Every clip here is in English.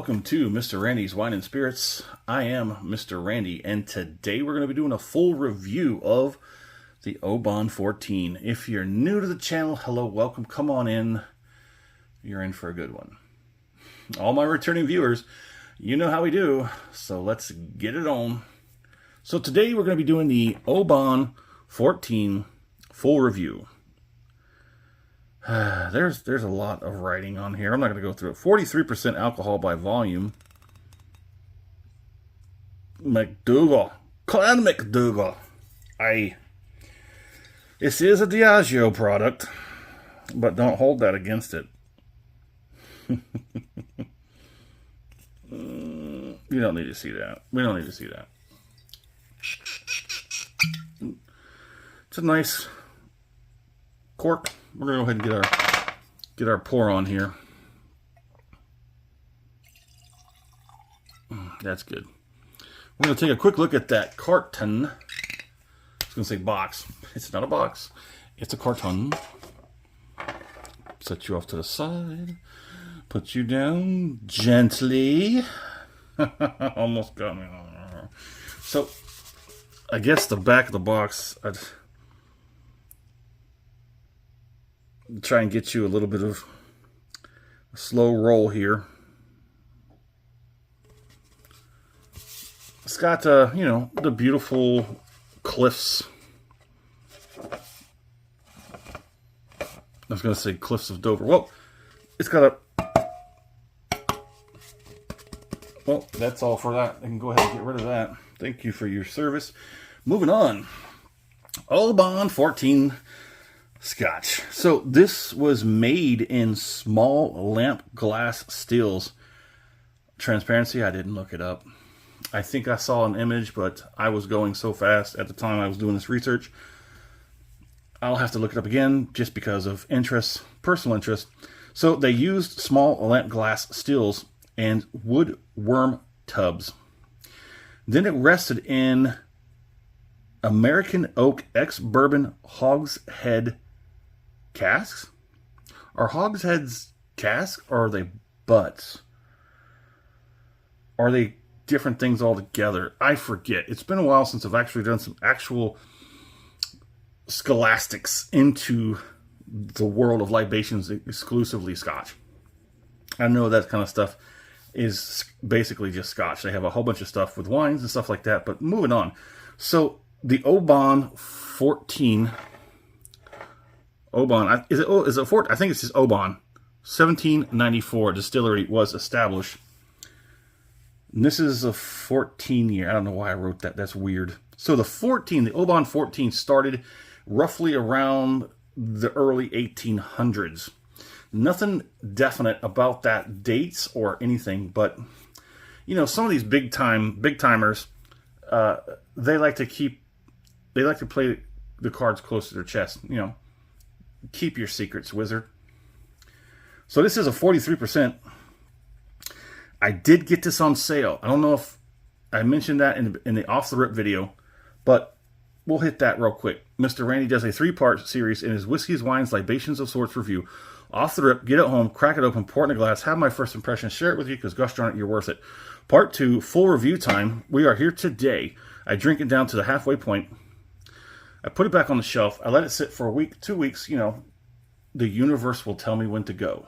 welcome to Mr. Randy's Wine and Spirits. I am Mr. Randy, and today we're going to be doing a full review of the Oban 14. If you're new to the channel, hello, welcome, come on in. You're in for a good one. All my returning viewers, you know how we do, so let's get it on. So today we're going to be doing the Oban 14 full review. There's a lot of writing on here. I'm not going to go through it. 43% alcohol by volume. McDougall. Clan McDougall. This is a Diageo product, but don't hold that against it. You don't need to see that. We don't need to see that. It's a nice cork. We're going to go ahead and get our pour on here. That's good. We're going to take a quick look at that carton. I was going to say box. It's not a box. It's a carton. Set you off to the side. Put you down gently. Almost got me. So, I guess the back of the box, I'd try and get you a little bit of a slow roll here. It's got, you know, the beautiful cliffs. I was going to say cliffs of Dover. Well, it's got a... Well, that's all for that. I can go ahead and get rid of that. Thank you for your service. Moving on. Oban 14 Scotch. So this was made in small lamp glass stills. Transparency, I didn't look it up. I think I saw an image, but I was going so fast at the time I was doing this research. I'll have to look it up again just because of interest, personal interest. So they used small lamp glass stills and wood worm tubs. Then it rested in American oak ex-bourbon hogshead casks? Are hogsheads casks, or are they butts? Are they different things altogether? I forget. It's been a while since I've actually done some actual scholastics into the world of libations, exclusively Scotch. I know that kind of stuff is basically just Scotch. They have a whole bunch of stuff with wines and stuff like that, but moving on. So the Oban 14... Oban, is it 4? I think it's just Oban. 1794 distillery was established. And this is a 14 year. I don't know why I wrote that. That's weird. So the Oban 14 started roughly around the early 1800s. Nothing definite about that dates or anything, but you know, some of these big timers, they like to play the cards close to their chest, you know. Keep your secrets, wizard. So this is a 43%. I did get this on sale. I don't know if I mentioned that in the off the rip video, but we'll hit that real quick. Mr. Randy does a 3-part series in his Whiskeys, Wines, Libations of Sorts review. Off the rip, get it home, crack it open, pour it in a glass, have my first impression, share it with you because gosh darn it, you're worth it. Part 2, full review time. We are here today. I drink it down to the halfway point. I put it back on the shelf. I let it sit for a week, 2 weeks. You know, the universe will tell me when to go.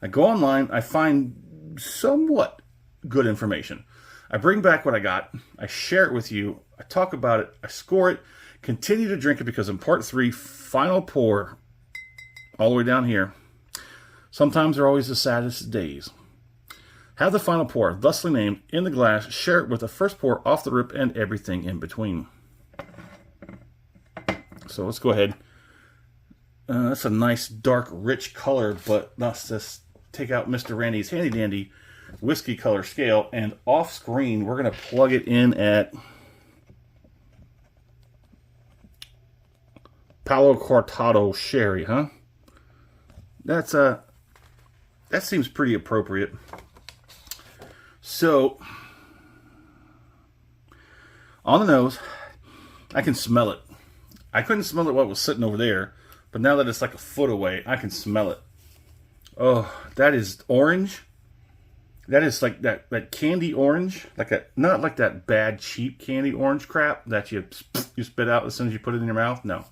I go online. I find somewhat good information. I bring back what I got. I share it with you. I talk about it. I score it. Continue to drink it because in part 3, final pour, all the way down here, sometimes they're always the saddest days. Have the final pour, thusly named, in the glass. Share it with the first pour, off the rip, and everything in between. So let's go ahead. That's a nice, dark, rich color, but let's just take out Mr. Randy's handy dandy whiskey color scale, and off screen, we're going to plug it in at Palo Cortado Sherry, huh? That seems pretty appropriate. So, on the nose, I can smell it. I couldn't smell it while it was sitting over there, but now that it's like a foot away, I can smell it. Oh, that is orange. That is like that candy orange, like that, not like that bad cheap candy orange crap that you spit out as soon as you put it in your mouth. No.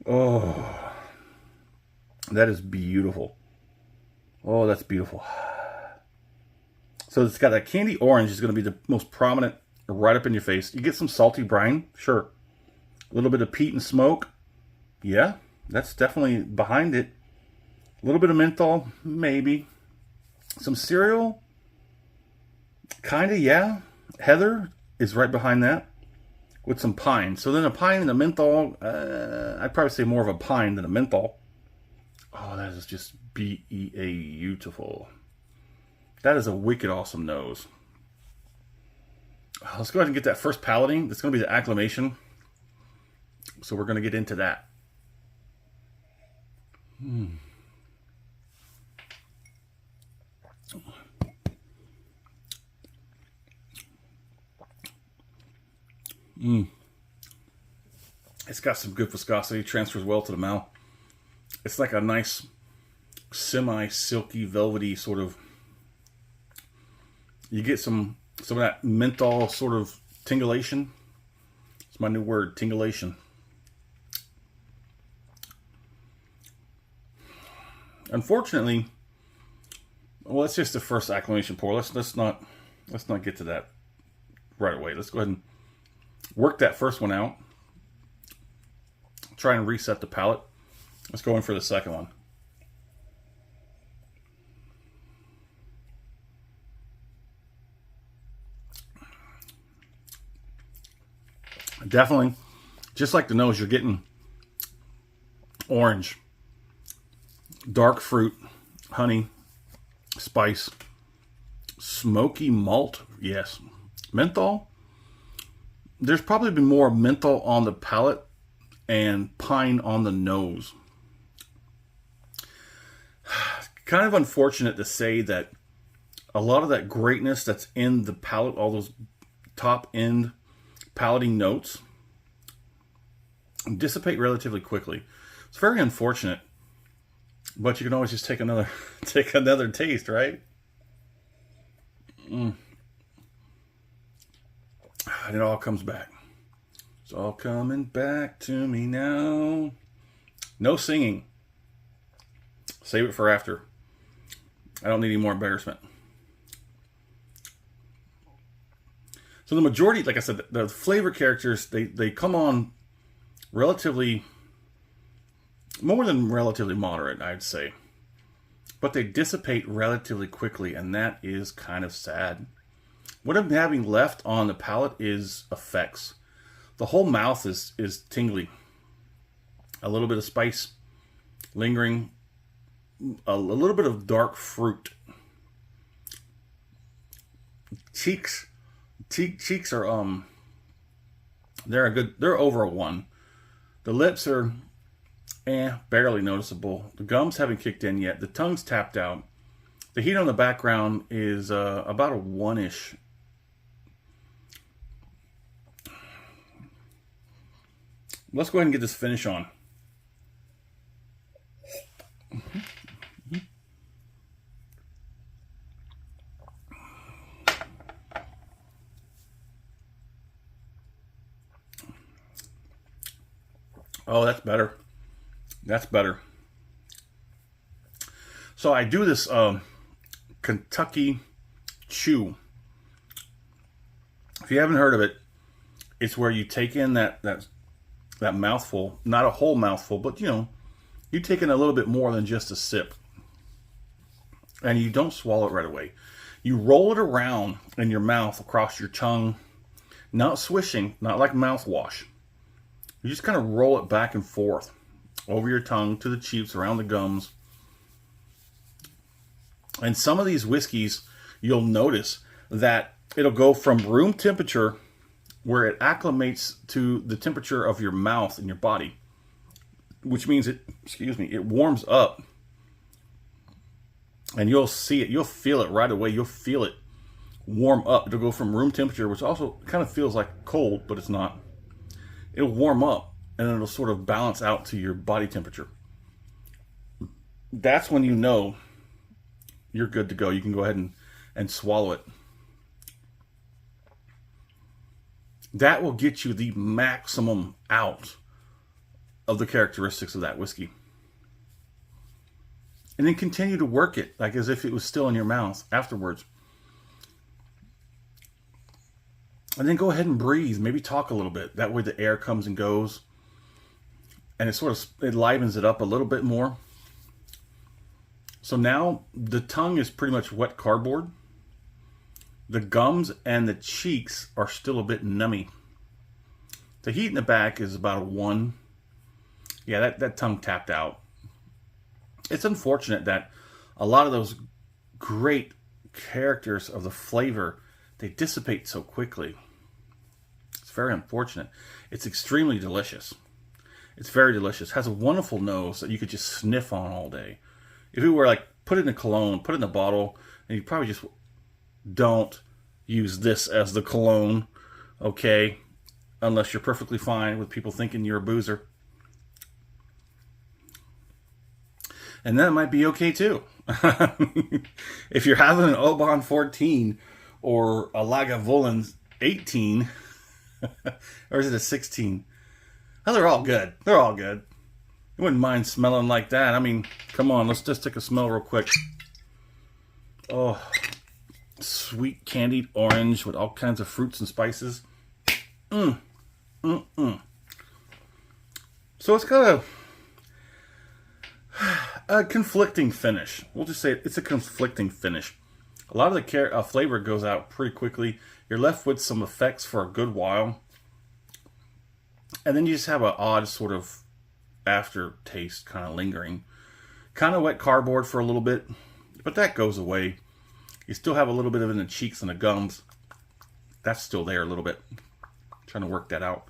Oh, that is beautiful. Oh, that's beautiful. So it's got that candy orange is going to be the most prominent right up in your face. You get some salty brine, sure. A little bit of peat and smoke. Yeah, that's definitely behind it. A little bit of menthol, maybe. Some cereal, kind of, yeah. Heather is right behind that with some pine. So then a pine and a menthol, I'd probably say more of a pine than a menthol. Oh, that is just beautiful. That is a wicked awesome nose. Let's go ahead and get that first palating. That's going to be the acclimation. So we're going to get into that. It's got some good viscosity, transfers well to the mouth. It's like a nice semi-silky, velvety sort of. You get some of that menthol sort of tingulation. It's my new word, tingulation. Unfortunately, well, that's just the first acclimation pour. Let's not get to that right away. Let's go ahead and work that first one out. Try and reset the palate. Let's go in for the second one. Definitely, just like the nose, you're getting orange, dark fruit, honey, spice, smoky malt. Yes. Menthol. There's probably been more menthol on the palate and pine on the nose. Kind of unfortunate to say that a lot of that greatness that's in the palate, all those top end palating notes, dissipate relatively quickly. It's very unfortunate, but you can always just take another taste, right? And it all comes back. It's all coming back to me now. No singing. Save it for after. I don't need any more embarrassment. So the majority, like I said, the flavor characters, they come on relatively, more than relatively moderate, I'd say. But they dissipate relatively quickly, and that is kind of sad. What I'm having left on the palate is effects. The whole mouth is tingly. A little bit of spice lingering. A little bit of dark fruit. Cheeks are they're over a 1. The lips are barely noticeable. The gums haven't kicked in yet. The tongue's tapped out. The heat on the background is about a 1-ish. Let's go ahead and get this finish on. Oh, that's better. That's better. So I do this Kentucky chew. If you haven't heard of it, it's where you take in that mouthful, not a whole mouthful, but you take in a little bit more than just a sip. And you don't swallow it right away. You roll it around in your mouth across your tongue, not swishing, not like mouthwash. You just kind of roll it back and forth over your tongue to the cheeks, around the gums. And some of these whiskeys, you'll notice that it'll go from room temperature, where it acclimates to the temperature of your mouth and your body, which means it warms up. And you'll see it, you'll feel it right away. You'll feel it warm up. It'll go from room temperature, which also kind of feels like cold, but it's not. It'll warm up, and it'll sort of balance out to your body temperature. That's when you know you're good to go. You can go ahead and swallow it. That will get you the maximum out of the characteristics of that whiskey. And then continue to work it like as if it was still in your mouth afterwards. And then go ahead and breathe. Maybe talk a little bit. That way the air comes and goes. And it livens it up a little bit more. So now the tongue is pretty much wet cardboard. The gums and the cheeks are still a bit nummy. The heat in the back is about a 1. Yeah, that tongue tapped out. It's unfortunate that a lot of those great characters of the flavor, they dissipate so quickly. It's very unfortunate. It's extremely delicious. It's very delicious. Has a wonderful nose that you could just sniff on all day. If it were like, put it in a cologne, put it in a bottle, and you probably just don't use this as the cologne, okay? Unless you're perfectly fine with people thinking you're a boozer. And that might be okay too. If you're having an Oban 14 or a Lagavulin 18, or is it a 16? Oh, they're all good. They're all good. You wouldn't mind smelling like that. I mean, come on, let's just take a smell real quick. Oh, sweet candied orange with all kinds of fruits and spices. So it's got a conflicting finish. We'll just say it's a conflicting finish. A lot of the flavor goes out pretty quickly. You're left with some effects for a good while. And then you just have an odd sort of aftertaste kind of lingering. Kind of wet cardboard for a little bit, but that goes away. You still have a little bit of it in the cheeks and the gums. That's still there a little bit. Trying to work that out.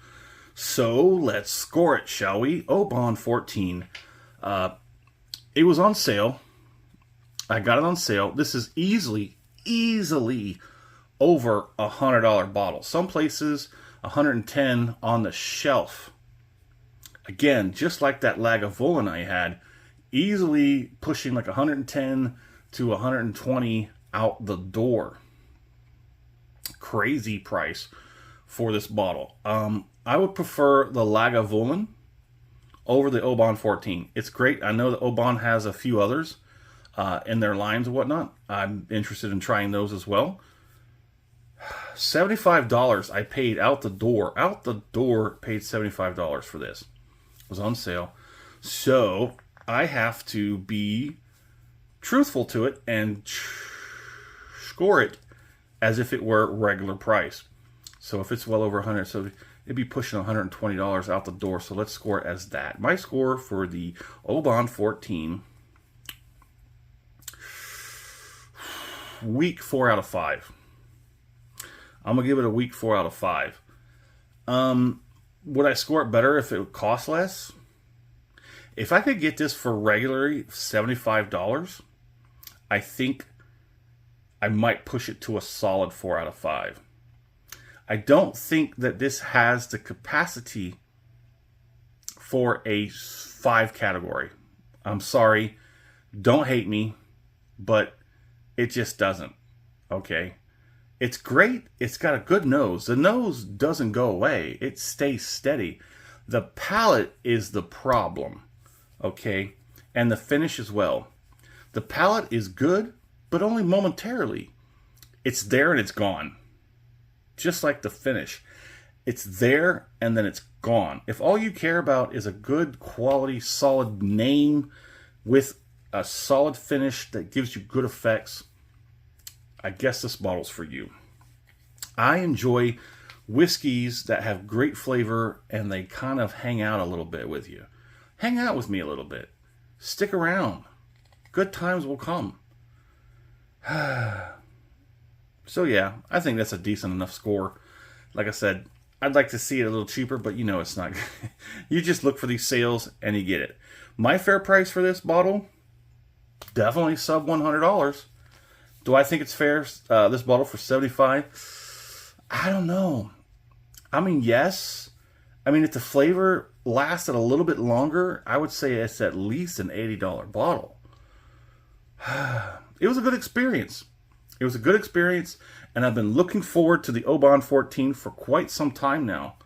So let's score it, shall we? Oban 14. It was on sale. I got it on sale. This is easily over $100 bottle. Some places $110 on the shelf. Again, just like that Lagavulin I had, easily pushing like 110 to 120 out the door. Crazy price for this bottle. I would prefer the Lagavulin over the Oban 14. It's great. I know that Oban has a few others in their lines and whatnot. I'm interested in trying those as well. $75 I paid out the door. Out the door, paid $75 for this. It was on sale. So I have to be truthful to it and score it as if it were regular price. So if it's well over 100, so it'd be pushing $120 out the door. So let's score it as that. My score for the Oban 14, weak 4 out of 5. I'm going to give it a weak 4 out of 5. Would I score it better if it would cost less? If I could get this for regularly $75, I think I might push it to a solid 4 out of 5. I don't think that this has the capacity for a 5 category. I'm sorry. Don't hate me, but it just doesn't. Okay? It's great. It's got a good nose. The nose doesn't go away. It stays steady. The palate is the problem. Okay? And the finish as well. The palate is good, but only momentarily. It's there and it's gone. Just like the finish. It's there and then it's gone. If all you care about is a good quality, solid name with a solid finish that gives you good effects, I guess this bottle's for you. I enjoy whiskeys that have great flavor and they kind of hang out a little bit with you. Hang out with me a little bit. Stick around. Good times will come. So yeah, I think that's a decent enough score. Like I said, I'd like to see it a little cheaper, but you know it's not. You just look for these sales and you get it. My fair price for this bottle, definitely sub $100. Do I think it's fair, this bottle for $75? I don't know. I mean, yes. I mean, if the flavor lasted a little bit longer, I would say it's at least an $80 bottle. it was a good experience. It was a good experience, and I've been looking forward to the Oban 14 for quite some time now.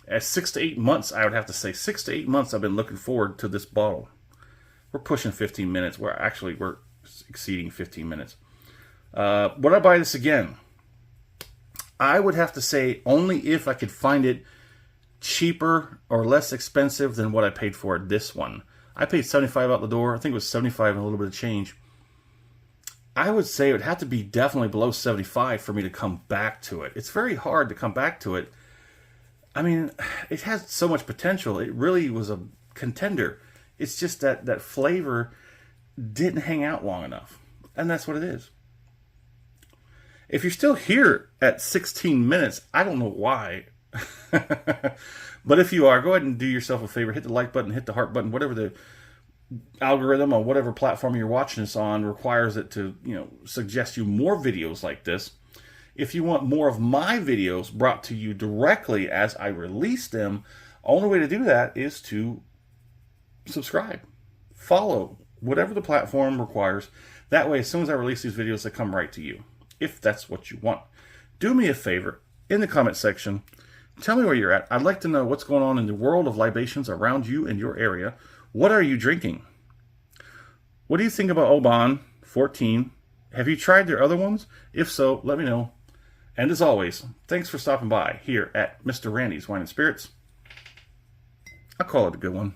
At 6 to 8 months, I would have to say 6 to 8 months I've been looking forward to this bottle. We're pushing 15 minutes. We're exceeding 15 minutes. Would I buy this again? I would have to say only if I could find it cheaper or less expensive than what I paid for this one. I paid $75 out the door. I think it was $75 and a little bit of change. I would say it would have to be definitely below $75 for me to come back to it. It's very hard to come back to it. I mean, it has so much potential. It really was a contender. It's just that flavor didn't hang out long enough. And that's what it is. If you're still here at 16 minutes, I don't know why. But if you are, go ahead and do yourself a favor. Hit the like button, hit the heart button, whatever the algorithm on whatever platform you're watching this on requires it to, suggest you more videos like this. If you want more of my videos brought to you directly as I release them, only way to do that is to subscribe, follow, whatever the platform requires. That way, as soon as I release these videos, they come right to you, if that's what you want. Do me a favor, in the comment section, tell me where you're at. I'd like to know what's going on in the world of libations around you and your area. What are you drinking? What do you think about Oban 14? Have you tried their other ones? If so, let me know. And as always, thanks for stopping by here at Mr. Randy's Wine and Spirits. I'll call it a good one.